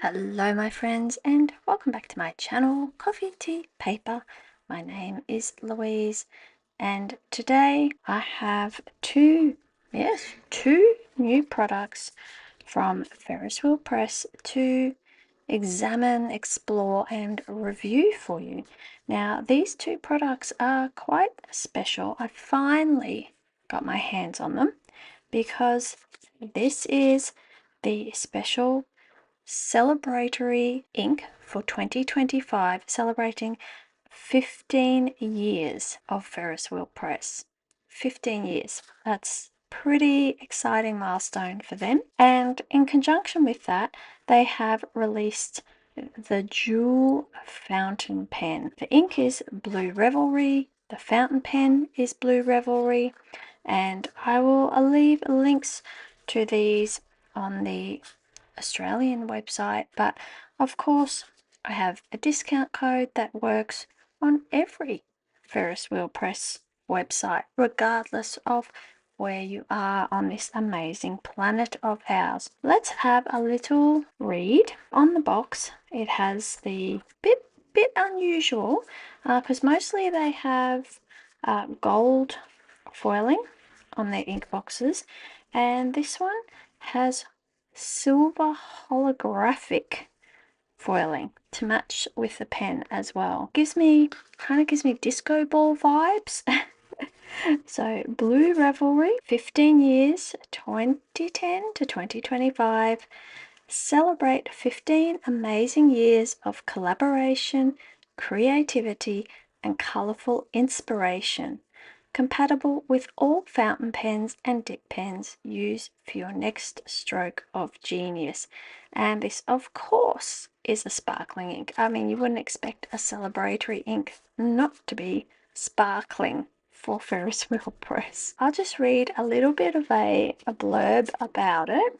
Hello my friends and welcome back to my channel, Coffee, Tea, Paper. My name is Louise and today I have two new products from Ferris Wheel Press to examine, explore and review for you. Now these two products are quite special. I finally got my hands on them because this is the special celebratory ink for 2025, celebrating 15 years of Ferris Wheel Press. 15 years. That's pretty exciting milestone for them. And in conjunction with that, they have released the Joule fountain pen. The ink is Blue Revelry, the fountain pen is Blue Revelry, and I will leave links to these on the Australian website, but of course I have a discount code that works on every Ferris Wheel Press website, regardless of where you are on this amazing planet of ours. Let's have a little read. On the box it has the bit unusual because mostly they have gold foiling on their ink boxes, and this one has silver holographic foiling to match with the pen as well. Kind of gives me disco ball vibes. So Blue Revelry, 15 years, 2010 to 2025. Celebrate 15 amazing years of collaboration, creativity and colourful inspiration. Compatible with all fountain pens and dip pens. Use for your next stroke of genius. And this, of course, is a sparkling ink. I mean, you wouldn't expect a celebratory ink not to be sparkling for Ferris Wheel Press. I'll just read a little bit of a blurb about it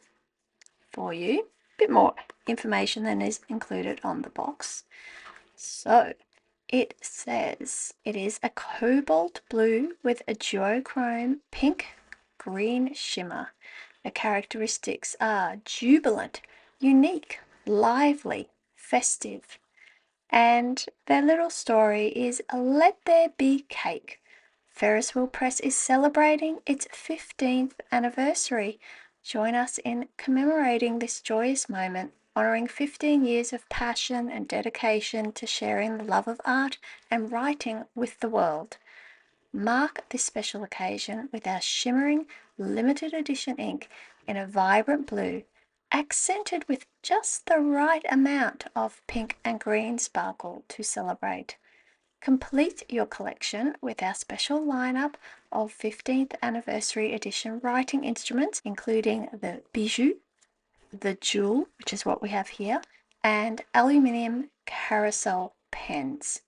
for you. A bit more information than is included on the box. So, it says it is a cobalt blue with a duochrome pink green shimmer. The characteristics are jubilant, unique, lively, festive. And their little story is Let There Be Cake. Ferris Wheel Press is celebrating its 15th anniversary. Join us in commemorating this joyous moment, honouring 15 years of passion and dedication to sharing the love of art and writing with the world. Mark this special occasion with our shimmering limited edition ink in a vibrant blue, accented with just the right amount of pink and green sparkle to celebrate. Complete your collection with our special lineup of 15th anniversary edition writing instruments, including the Bijou, the Joule, which is what we have here, and aluminium carousel pens.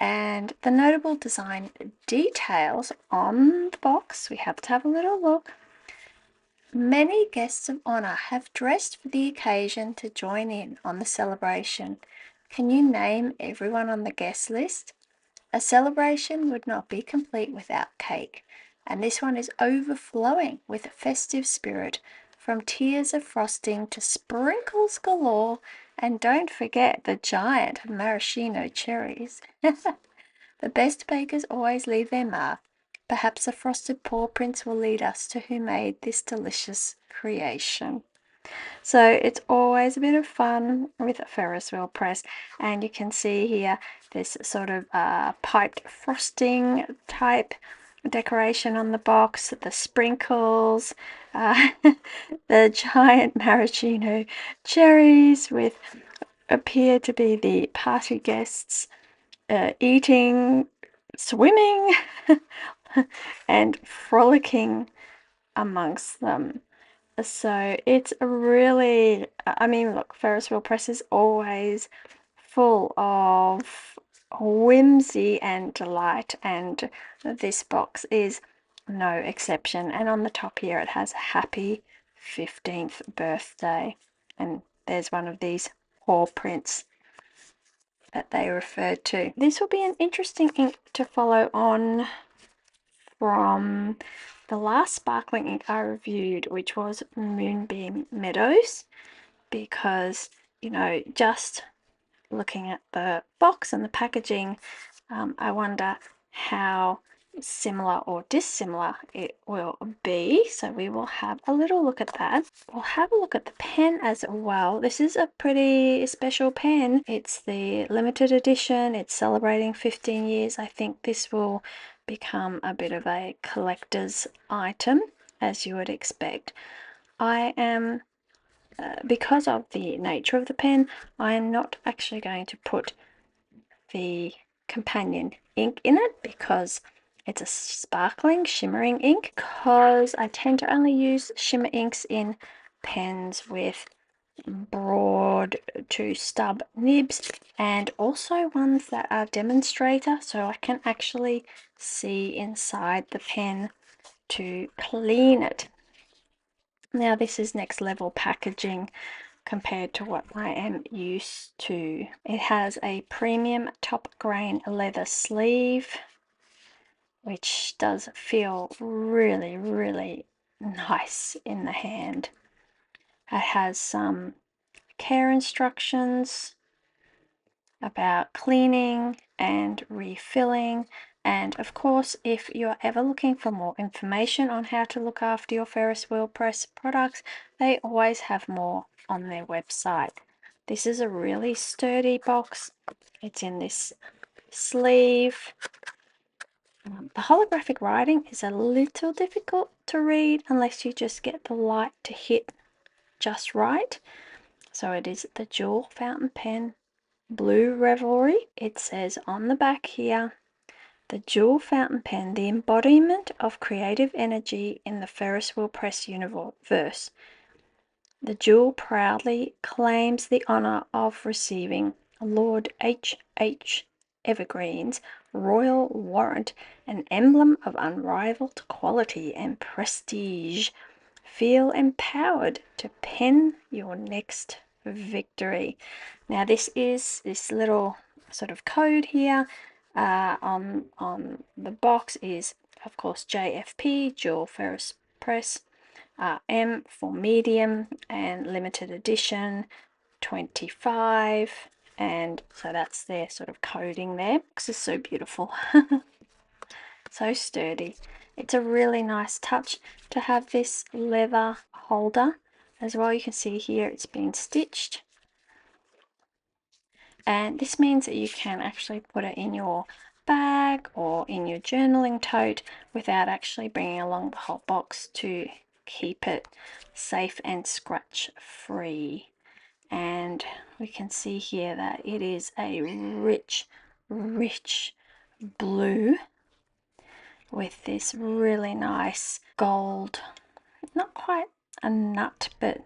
And the notable design details on the box, we have to have a little look. Many guests of honour have dressed for the occasion to join in on the celebration. Can you name everyone on the guest list? A celebration would not be complete without cake, and this one is overflowing with a festive spirit, from tiers of frosting to sprinkles galore, and don't forget the giant maraschino cherries. The best bakers always leave their mark. Perhaps a frosted paw prints will lead us to who made this delicious creation. So it's always a bit of fun with a Ferris Wheel Press, and you can see here this sort of piped frosting type decoration on the box, the sprinkles, the giant maraschino cherries with appear to be the party guests eating, swimming and frolicking amongst them. So it's really, I mean, look, Ferris Wheel Press is always full of whimsy and delight, and this box is no exception. And on the top here it has happy 15th birthday, and there's one of these paw prints that they referred to. This will be an interesting ink to follow on from the last sparkling ink I reviewed, which was Moonbeam Meadows, because you know, just looking at the box and the packaging, I wonder how similar or dissimilar it will be. So we will have a little look at that. We'll have a look at the pen as well. This is a pretty special pen. It's the limited edition. It's celebrating 15 years. I think this will become a bit of a collector's item, as you would expect. I am because of the nature of the pen, I am not actually going to put the companion ink in it because it's a sparkling, shimmering ink, because I tend to only use shimmer inks in pens with broad to stub nibs, and also ones that are demonstrator, so I can actually see inside the pen to clean it. Now this is next level packaging compared to what I am used to. It has a premium top grain leather sleeve, which does feel really, really nice in the hand. It has some care instructions about cleaning and refilling. And of course, if you're ever looking for more information on how to look after your Ferris Wheel Press products, they always have more on their website. This is a really sturdy box. It's in this sleeve. The holographic writing is a little difficult to read unless you just get the light to hit just right. So it is the Joule fountain pen, blue Revelry. It says on the back here, the Joule fountain pen, the embodiment of creative energy in the Ferris Wheel Press universe. The Joule proudly claims the honour of receiving Lord H.H. Evergreen's royal warrant, an emblem of unrivaled quality and prestige. Feel empowered to pen your next victory. Now this is this little sort of code here on the box is of course JFP, Joule Ferris Press, M for medium, and limited edition 25, and so that's their sort of coding there. This is so beautiful. So sturdy. It's a really nice touch to have this leather holder as well. You can see here it's been stitched, and this means that you can actually put it in your bag or in your journaling tote without actually bringing along the whole box to keep it safe and scratch free. And we can see here that it is a rich blue with this really nice gold, not quite a nut, but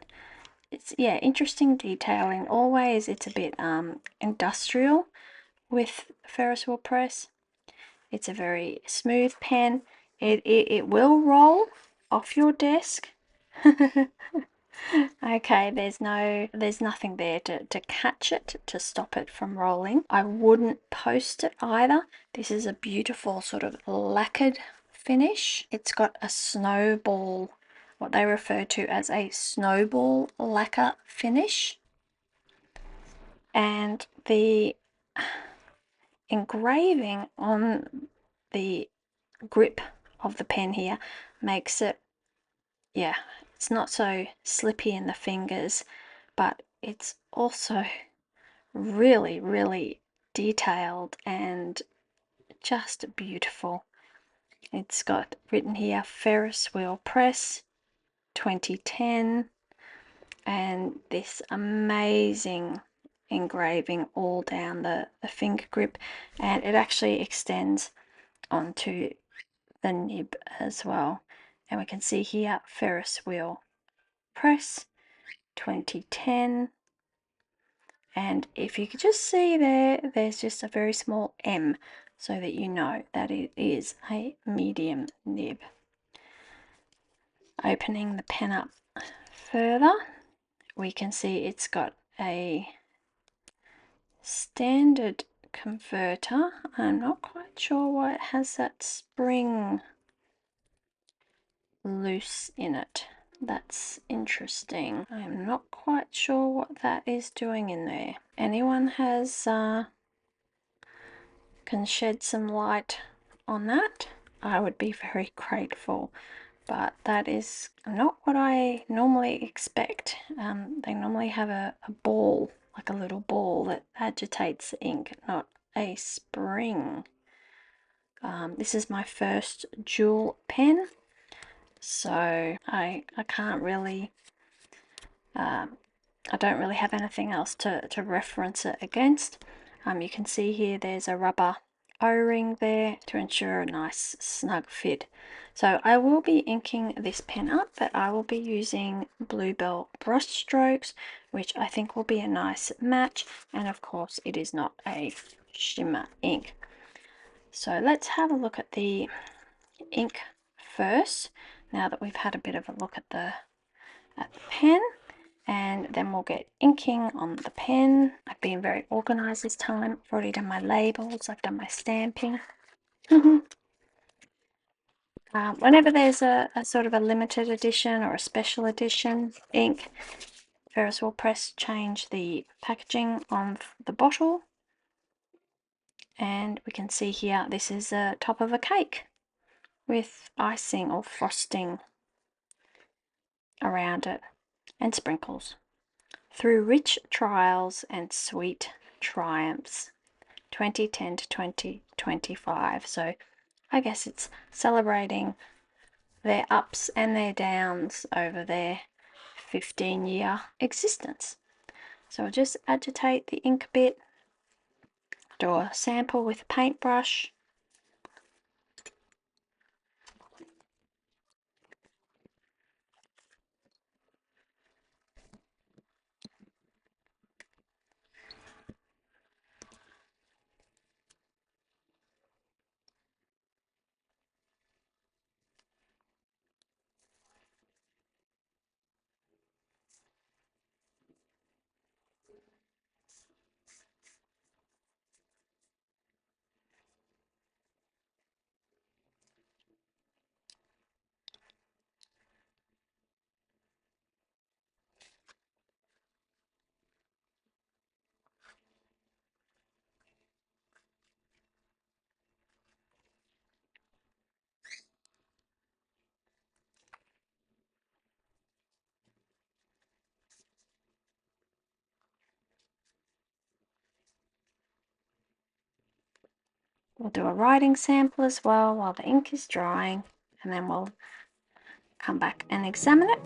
it's, yeah, interesting detailing. Always it's a bit industrial with Ferris Wheel Press. It's a very smooth pen. It will roll off your desk. Okay, there's nothing there to catch it, to stop it from rolling. I wouldn't post it either. This is a beautiful sort of lacquered finish. It's got a snowball, what they refer to as a snowball lacquer finish. And the engraving on the grip of the pen here makes it, yeah, it's not so slippy in the fingers, but it's also really, really detailed and just beautiful. It's got written here Ferris Wheel Press 2010, and this amazing engraving all down the finger grip, and it actually extends onto the nib as well. And we can see here Ferris Wheel Press 2010, and if you could just see there's just a very small M so that you know that it is a medium nib. Opening the pen up further, we can see it's got a standard converter. I'm not quite sure why it has that spring loose in it. That's interesting. I'm not quite sure what that is doing in there. Anyone has can shed some light on that, I would be very grateful. But that is not what I normally expect. They normally have a ball, like a little ball that agitates the ink, not a spring. This is my first Joule pen, so I can't really, I don't really have anything else to reference it against. You can see here there's a rubber O-ring there to ensure a nice snug fit. So I will be inking this pen up, but I will be using Bluebell brush strokes, which I think will be a nice match, and of course it is not a shimmer ink. So let's have a look at the ink first, now that we've had a bit of a look at the pen, and then we'll get inking on the pen. I've been very organized this time. I've already done my labels, I've done my stamping. Whenever there's a sort of a limited edition or a special edition ink, Ferris Wheel Press change the packaging on the bottle, and we can see here this is a top of a cake with icing or frosting around it and sprinkles. Through rich trials and sweet triumphs, 2010 to 2025. So I guess it's celebrating their ups and their downs over their 15-year existence. So I'll just agitate the ink a bit, do a sample with a paintbrush. We'll do a writing sample as well while the ink is drying, and then we'll come back and examine it.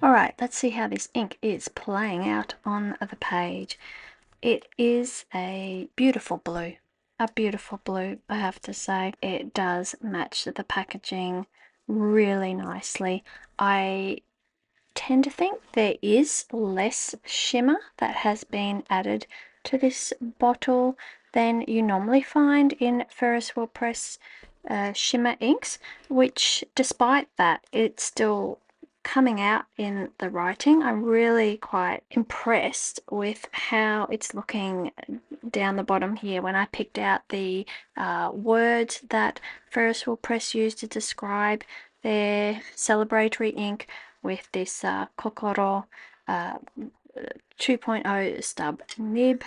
Alright, let's see how this ink is playing out on the page. It is a beautiful blue. A beautiful blue, I have to say. It does match the packaging really nicely. I tend to think there is less shimmer that has been added to this bottle than you normally find in Ferris Wheel Press shimmer inks, which despite that, it's still coming out in the writing. I'm really quite impressed with how it's looking down the bottom here when I picked out the words that Ferris Wheel Press used to describe their celebratory ink with this Kokoro 2.0 stub nib.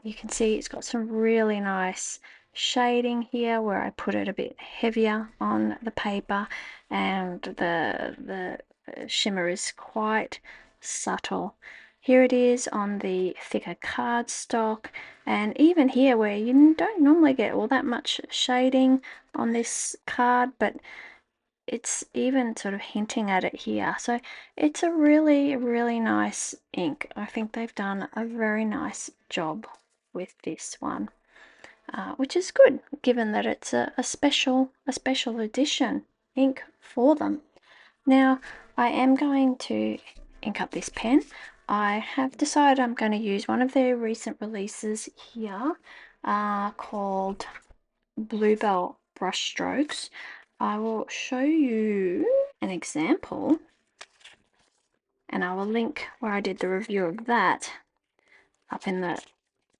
You can see it's got some really nice shading here where I put it a bit heavier on the paper, and the shimmer is quite subtle. Here it is on the thicker cardstock, and even here where you don't normally get all that much shading on this card, but it's even sort of hinting at it here. So it's a really, really nice ink. I think they've done a very nice job with this one, which is good given that it's a special edition ink for them. Now I am going to ink up this pen. I have decided I'm going to use one of their recent releases here, called Bluebell Brushstrokes. I will show you an example, and I will link where I did the review of that up in the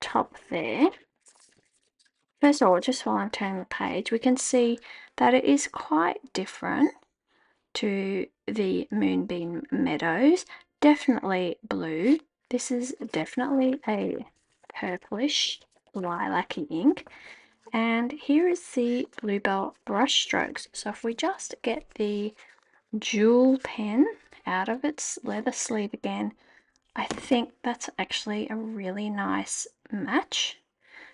top there. First of all, just while I'm turning the page, we can see that it is quite different to the Moonbeam Meadows. Definitely blue. This is definitely a purplish lilac-y ink. And here is the Bluebell Brushstrokes. So if we just get the Joule pen out of its leather sleeve again, I think that's actually a really nice match.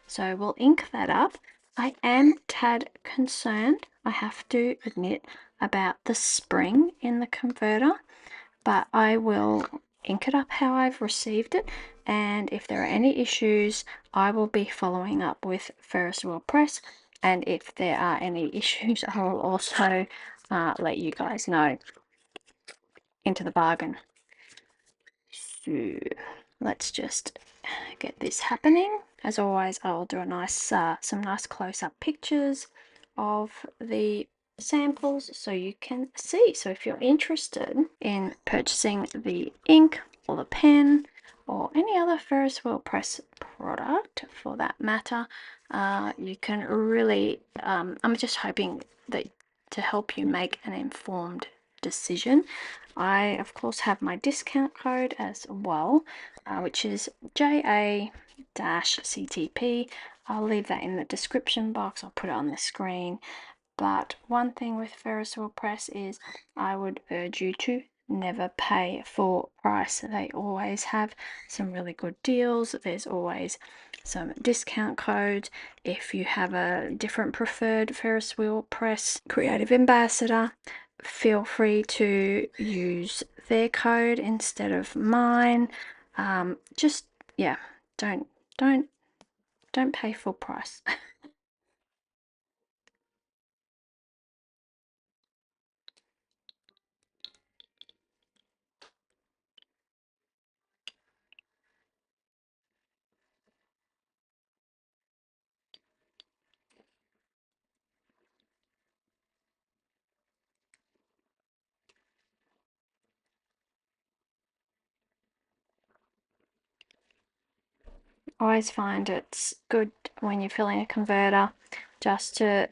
So we'll ink that up. I am tad concerned, I have to admit, about the spring in the converter, but I will ink it up how I've received it, and if there are any issues I will be following up with Ferris Wheel Press, and if there are any issues I will also let you guys know into the bargain. So let's just get this happening. As always, I will do a nice some nice close-up pictures of the samples so you can see. So if you're interested in purchasing the ink or the pen or any other Ferris Wheel Press product for that matter, you can really, I'm just hoping that to help you make an informed decision. I of course have my discount code as well, which is JA-CTP. I'll leave that in the description box, I'll put it on the screen. But one thing with Ferris Wheel Press is I would urge you to never pay full price. They always have some really good deals. There's always some discount codes. If you have a different preferred Ferris Wheel Press creative ambassador, feel free to use their code instead of mine. Just, yeah, don't pay full price. I always find it's good when you're filling a converter just to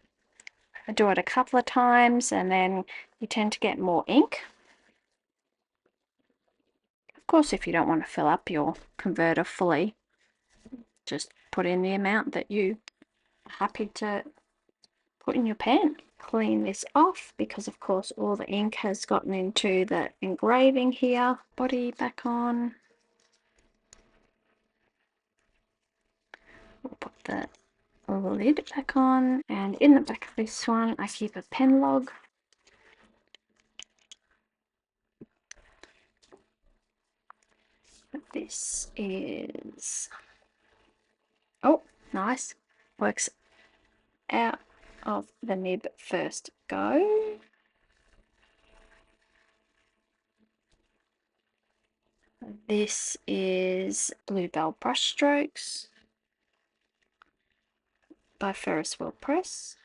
do it a couple of times, and then you tend to get more ink. Of course, if you don't want to fill up your converter fully, just put in the amount that you are happy to put in your pen. Clean this off because of course all the ink has gotten into the engraving here. Body back on. We'll put the lid back on, and in the back of this one I keep a pen log. This is, oh nice, works out of the nib first go. This is Bluebell Brushstrokes by Ferris Wheel Press.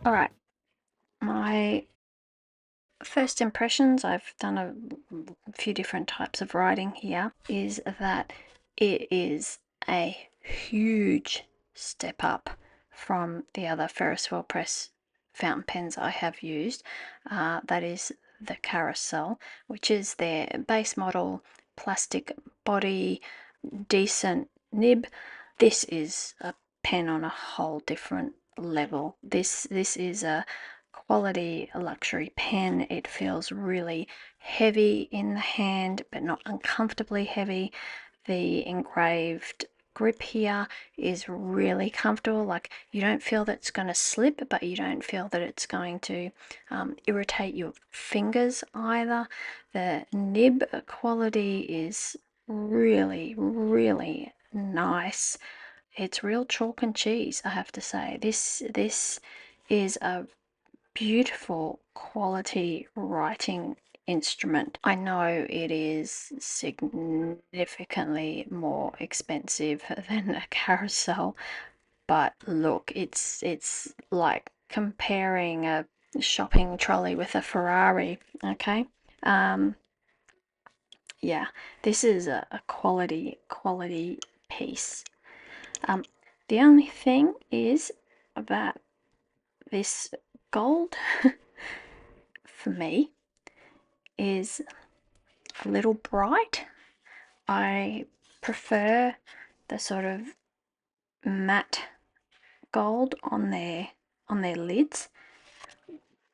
Alright, my first impressions, I've done a few different types of writing here, is that it is a huge step up from the other Ferris Wheel Press fountain pens I have used. That is the Carousel, which is their base model, plastic body, decent nib. This is a pen on a whole different level. This is a quality luxury pen. It feels really heavy in the hand, but not uncomfortably heavy. The engraved grip here is really comfortable. Like, you don't feel that it's going to slip, but you don't feel that it's going to irritate your fingers either. The nib quality is really, really nice. It's real chalk and cheese, I have to say. This is a beautiful quality writing instrument. I know it is significantly more expensive than a Carousel, but look, it's like comparing a shopping trolley with a Ferrari, okay? Yeah, this is a quality piece. The only thing is that this gold for me is a little bright. I prefer the sort of matte gold on their lids,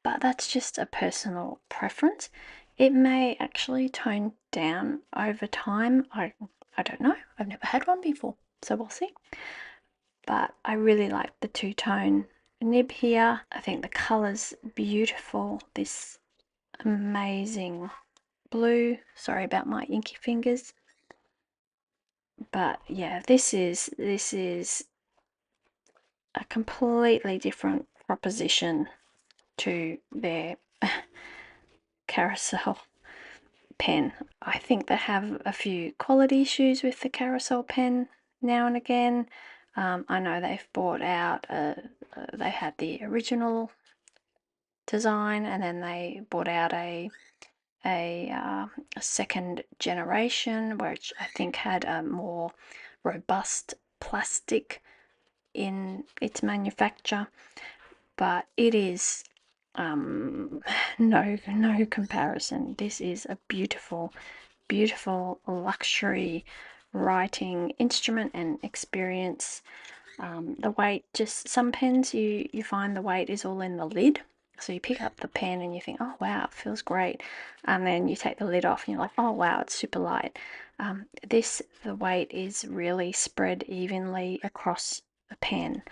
but that's just a personal preference. It may actually tone down over time. I don't know. I've never had one before, so we'll see. But I really like the two-tone nib here. I think the color's beautiful. This amazing blue. Sorry about my inky fingers. But yeah, this is a completely different proposition to their Carousel pen. I think they have a few quality issues with the Carousel pen now and again. I know they've bought out, they had the original design, and then they bought out a second generation, which I think had a more robust plastic in its manufacture, but it is no comparison. This is a beautiful luxury writing instrument and experience. The weight, just some pens you find the weight is all in the lid. So you pick up the pen and you think, oh wow, it feels great. And then you take the lid off and you're like, oh wow, it's super light. The weight is really spread evenly across the pen.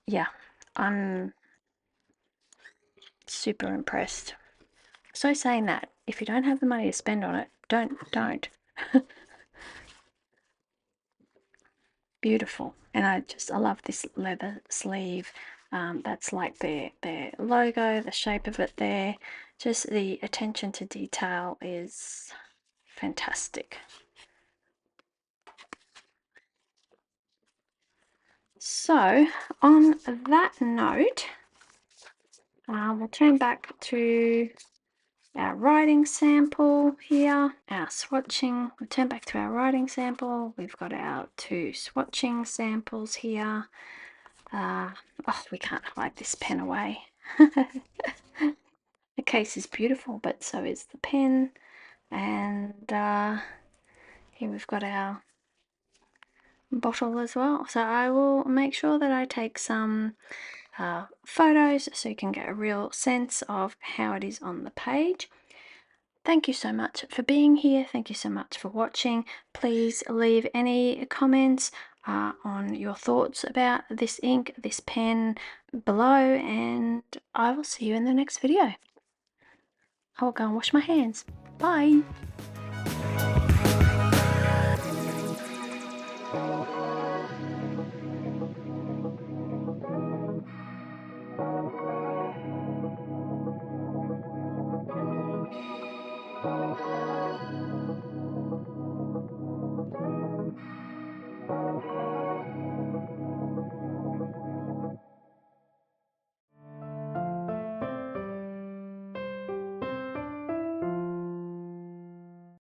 Yeah, I'm super impressed. So saying that, if you don't have the money to spend on it, don't. Beautiful. And I love this leather sleeve. That's like their logo, the shape of it there. Just the attention to detail is fantastic. So on that note, we'll turn back to our writing sample here, our swatching. We'll turn back to our writing sample. We've got our two swatching samples here. Oh, we can't hide this pen away. The case is beautiful, but so is the pen. And here we've got our bottle as well. So I will make sure that I take some photos so you can get a real sense of how it is on the page. Thank you so much for being here. Thank you so much for watching. Please leave any comments on your thoughts about this ink, this pen below, and I will see you in the next video. I will go and wash my hands. Bye.